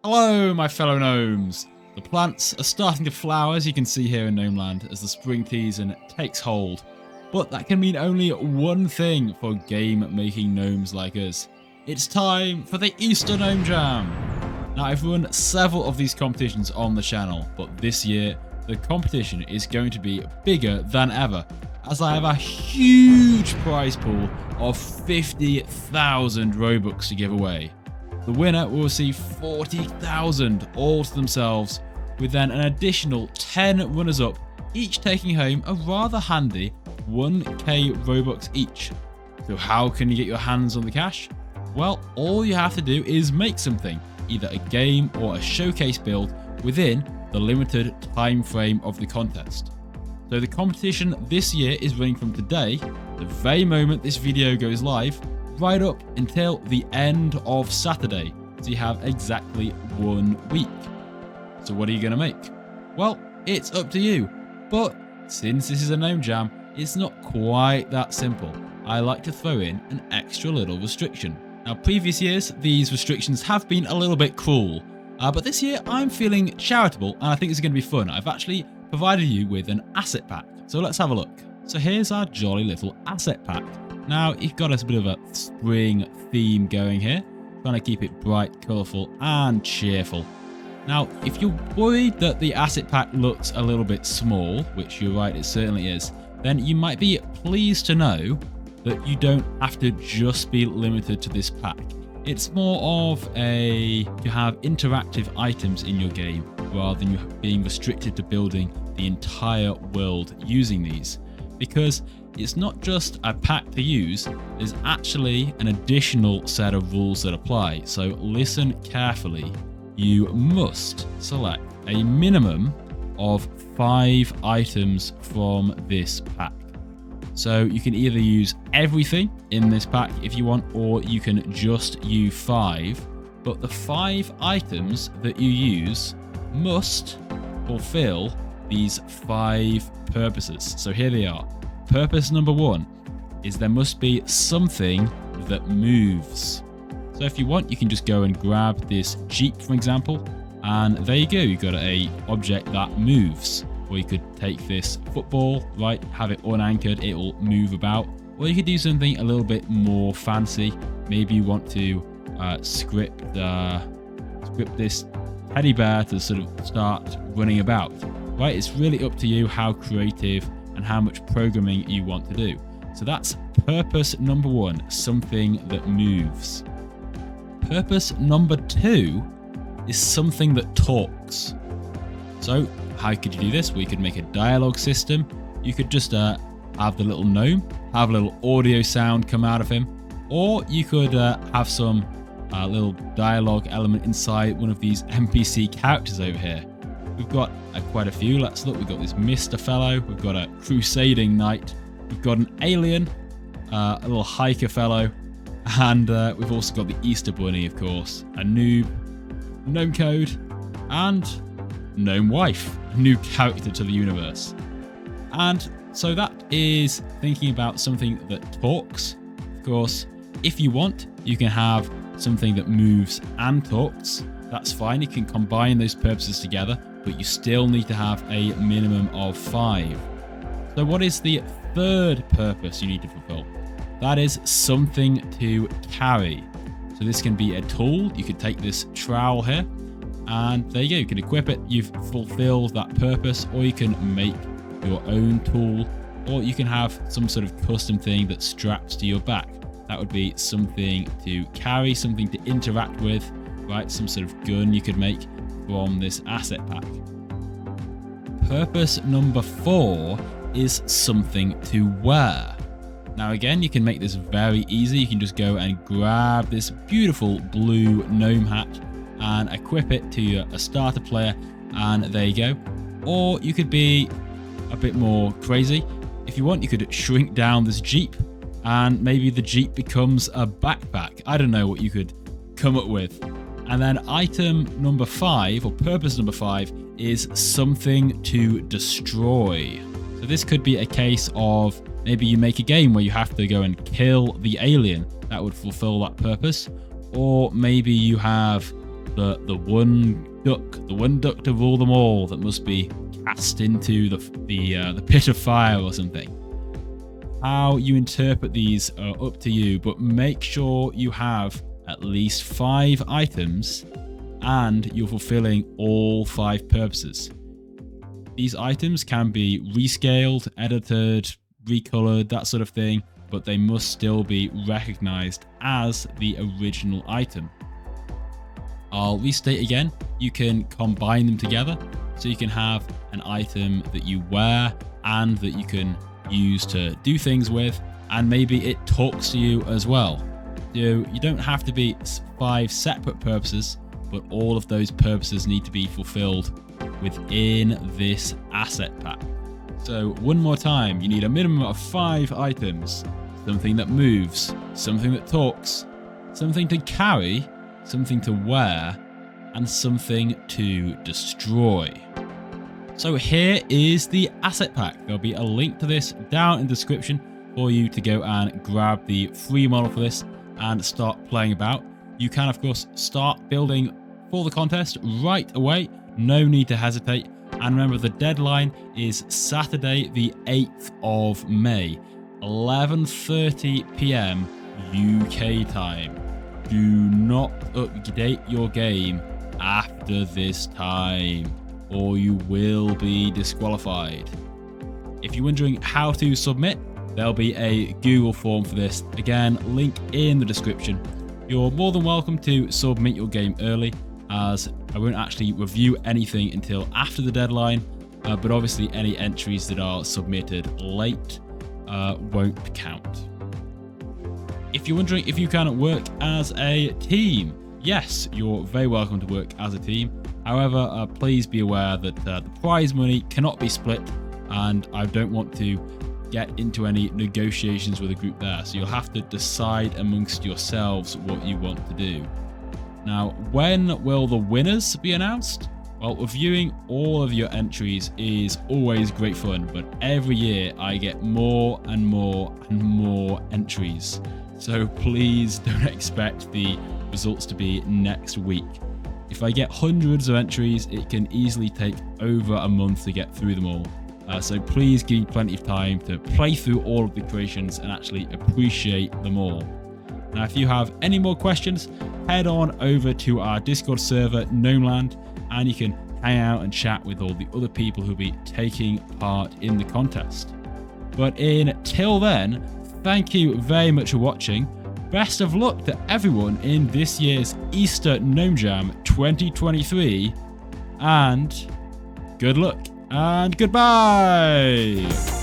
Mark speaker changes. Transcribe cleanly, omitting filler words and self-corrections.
Speaker 1: Hello, my fellow gnomes. The plants are starting to flower, as you can see here in Gnomeland, as the spring season takes hold. But that can mean only one thing for game-making gnomes like us. It's time for the Easter GnomeJam. Now, I've run several of these competitions on the channel, but this year, the competition is going to be bigger than ever, as I have a huge prize pool of 50,000 Robux to give away. The winner will receive 40,000 all to themselves, with then an additional 10 runners-up, each taking home a rather handy 1k Robux each. So how can you get your hands on the cash? Well, all you have to do is make something, either a game or a showcase build within the limited time frame of the contest. So the competition this year is running from today, the very moment this video goes live, right up until the end of Saturday. So you have exactly 1 week. So what are you going to make? Well, it's up to you. But since this is a GnomeJam, it's not quite that simple. I like to throw in an extra little restriction. Now, previous years, these restrictions have been a little bit cruel. But this year, I'm feeling charitable, and I think it's going to be fun. I've actually provided you with an asset pack. So let's have a look. So here's our jolly little asset pack. Now, you've got a bit of a spring theme going here. Trying to keep it bright, colourful, and cheerful. Now, if you're worried that the asset pack looks a little bit small, which you're right, it certainly is, then you might be pleased to know that you don't have to just be limited to this pack. It's more of to have interactive items in your game, rather than you being restricted to building the entire world using these. Because it's not just a pack to use, there's actually an additional set of rules that apply. So listen carefully. You must select a minimum of 5 items from this pack. So you can either use everything in this pack if you want, or you can just use 5. But the 5 items that you use must fulfill these 5 purposes. So here they are. Purpose number 1 is there must be something that moves. So if you want, you can just go and grab this Jeep, for example, and there you go, you've got a object that moves. Or you could take this football, right, have it unanchored, it will move about. Or you could do something a little bit more fancy. Maybe you want to script this teddy bear to sort of start running about, right? It's really up to you how creative and how much programming you want to do. So that's purpose number 1, something that moves. Purpose number 2 is something that talks. So how could you do this? Well, you could make a dialogue system. You could just have the little gnome, have a little audio sound come out of him, or you could have some little dialogue element inside one of these NPC characters over here. We've got quite a few. Let's look. We've got this Mr. fellow. We've got a crusading knight. We've got an alien, a little hiker fellow, and we've also got the Easter bunny, of course, a noob, gnome code, and gnome wife, a new character to the universe. And so that is thinking about something that talks. Of course, if you want, you can have something that moves and talks. That's fine. You can combine those purposes together, but you still need to have a minimum of 5. So what is the third purpose you need to fulfill? That is something to carry. So this can be a tool. You could take this trowel here, and there you go. You can equip it. You've fulfilled that purpose, or you can make your own tool, or you can have some sort of custom thing that straps to your back. That would be something to carry, something to interact with, right? Some sort of gun you could make from this asset pack. Purpose number 4 is something to wear. Now again, you can make this very easy. You can just go and grab this beautiful blue gnome hat and equip it to a starter player, and there you go. Or you could be a bit more crazy. If you want, you could shrink down this Jeep, and maybe the Jeep becomes a backpack. I don't know what you could come up with. And then item number 5, or purpose number 5, is something to destroy. So this could be a case of maybe you make a game where you have to go and kill the alien. That would fulfill that purpose. Or maybe you have the one duck to rule them all that must be cast into the pit of fire or something. How you interpret these are up to you, but make sure you have at least 5 items and you're fulfilling all 5 purposes. These items can be rescaled, edited, recolored, that sort of thing, but they must still be recognized as the original item. I'll restate again, you can combine them together, so you can have an item that you wear and that you can use to do things with, and maybe it talks to you as well. So you don't have to be 5 separate purposes, but all of those purposes need to be fulfilled within this asset pack. So one more time, you need a minimum of 5 items. Something that moves, something that talks, something to carry, something to wear, and something to destroy. So here is the asset pack. There'll be a link to this down in the description for you to go and grab the free model for this and start playing about. You can, of course, start building for the contest right away. No need to hesitate. And remember, the deadline is Saturday, the 8th of May, 11:30 PM UK time. Do not update your game after this time, or you will be disqualified. If you're wondering how to submit, there'll be a Google form for this. Again, link in the description. You're more than welcome to submit your game early, as I won't actually review anything until after the deadline, but obviously any entries that are submitted late won't count. If you're wondering if you can work as a team, yes, you're very welcome to work as a team. However, please be aware that the prize money cannot be split, and I don't want to get into any negotiations with a group there. So you'll have to decide amongst yourselves what you want to do. Now, when will the winners be announced? Well, reviewing all of your entries is always great fun, but every year I get more and more and more entries. So please don't expect the results to be next week. If I get hundreds of entries, it can easily take over a month to get through them all. So please give me plenty of time to play through all of the creations and actually appreciate them all. Now, if you have any more questions, head on over to our Discord server, GnomeLand, and you can hang out and chat with all the other people who'll be taking part in the contest. But until then, thank you very much for watching. Best of luck to everyone in this year's Easter GnomeJam 2023, and good luck and goodbye!